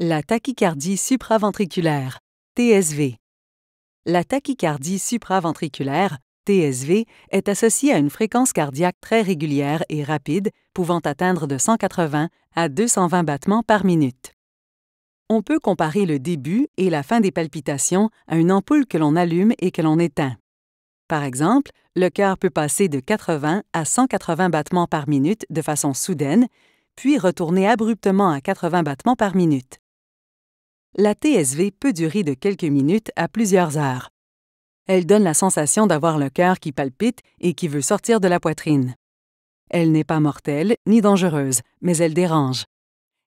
La tachycardie supraventriculaire, TSV. La tachycardie supraventriculaire, TSV, est associée à une fréquence cardiaque très régulière et rapide, pouvant atteindre de 180 à 220 battements par minute. On peut comparer le début et la fin des palpitations à une ampoule que l'on allume et que l'on éteint. Par exemple, le cœur peut passer de 80 à 180 battements par minute de façon soudaine, puis retourner abruptement à 80 battements par minute. La TSV peut durer de quelques minutes à plusieurs heures. Elle donne la sensation d'avoir le cœur qui palpite et qui veut sortir de la poitrine. Elle n'est pas mortelle ni dangereuse, mais elle dérange.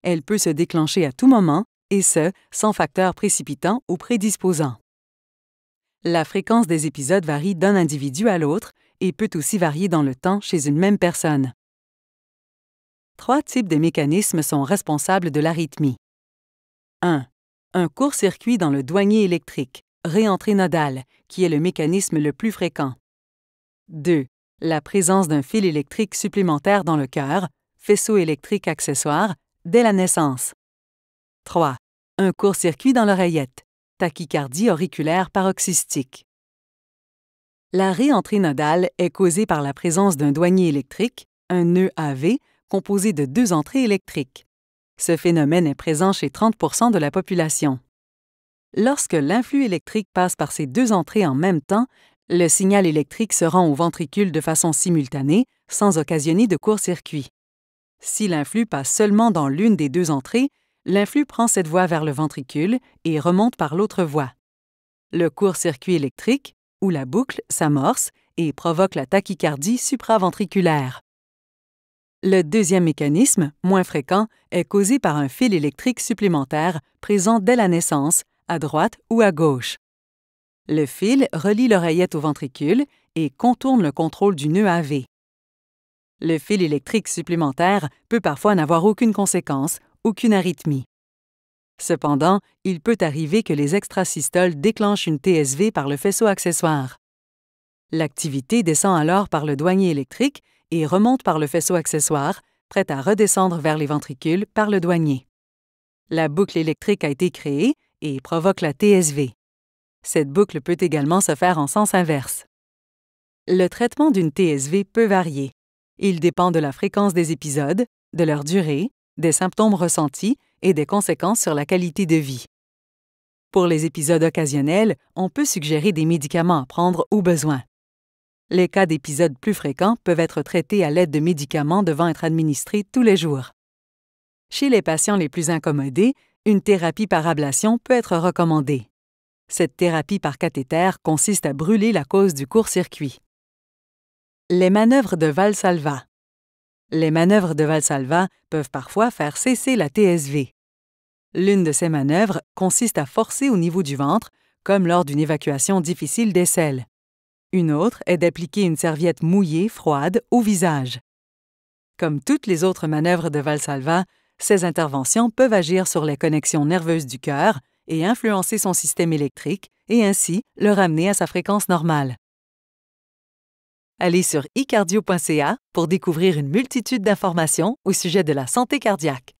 Elle peut se déclencher à tout moment, et ce, sans facteur précipitant ou prédisposant. La fréquence des épisodes varie d'un individu à l'autre et peut aussi varier dans le temps chez une même personne. 3 types de mécanismes sont responsables de l'arythmie. 1. Un court-circuit dans le douanier électrique, réentrée nodale, qui est le mécanisme le plus fréquent. 2. La présence d'un fil électrique supplémentaire dans le cœur, faisceau électrique accessoire, dès la naissance. 3. Un court-circuit dans l'oreillette, tachycardie auriculaire paroxystique. La réentrée nodale est causée par la présence d'un douanier électrique, un nœud AV, composé de 2 entrées électriques. Ce phénomène est présent chez 30 % de la population. Lorsque l'influx électrique passe par ces 2 entrées en même temps, le signal électrique se rend au ventricule de façon simultanée, sans occasionner de court-circuit. Si l'influx passe seulement dans l'une des 2 entrées, l'influx prend cette voie vers le ventricule et remonte par l'autre voie. Le court-circuit électrique, ou la boucle, s'amorce et provoque la tachycardie supraventriculaire. Le deuxième mécanisme, moins fréquent, est causé par un fil électrique supplémentaire présent dès la naissance, à droite ou à gauche. Le fil relie l'oreillette au ventricule et contourne le contrôle du nœud AV. Le fil électrique supplémentaire peut parfois n'avoir aucune conséquence, aucune arythmie. Cependant, il peut arriver que les extrasystoles déclenchent une TSV par le faisceau accessoire. L'activité descend alors par le douanier électrique et remonte par le faisceau accessoire, prêt à redescendre vers les ventricules par le douanier. La boucle électrique a été créée et provoque la TSV. Cette boucle peut également se faire en sens inverse. Le traitement d'une TSV peut varier. Il dépend de la fréquence des épisodes, de leur durée, des symptômes ressentis et des conséquences sur la qualité de vie. Pour les épisodes occasionnels, on peut suggérer des médicaments à prendre au besoin. Les cas d'épisodes plus fréquents peuvent être traités à l'aide de médicaments devant être administrés tous les jours. Chez les patients les plus incommodés, une thérapie par ablation peut être recommandée. Cette thérapie par cathéter consiste à brûler la cause du court-circuit. Les manœuvres de Valsalva. Les manœuvres de Valsalva peuvent parfois faire cesser la TSV. L'une de ces manœuvres consiste à forcer au niveau du ventre, comme lors d'une évacuation difficile des selles. Une autre est d'appliquer une serviette mouillée, froide, au visage. Comme toutes les autres manœuvres de Valsalva, ces interventions peuvent agir sur les connexions nerveuses du cœur et influencer son système électrique et ainsi le ramener à sa fréquence normale. Allez sur icardio.ca pour découvrir une multitude d'informations au sujet de la santé cardiaque.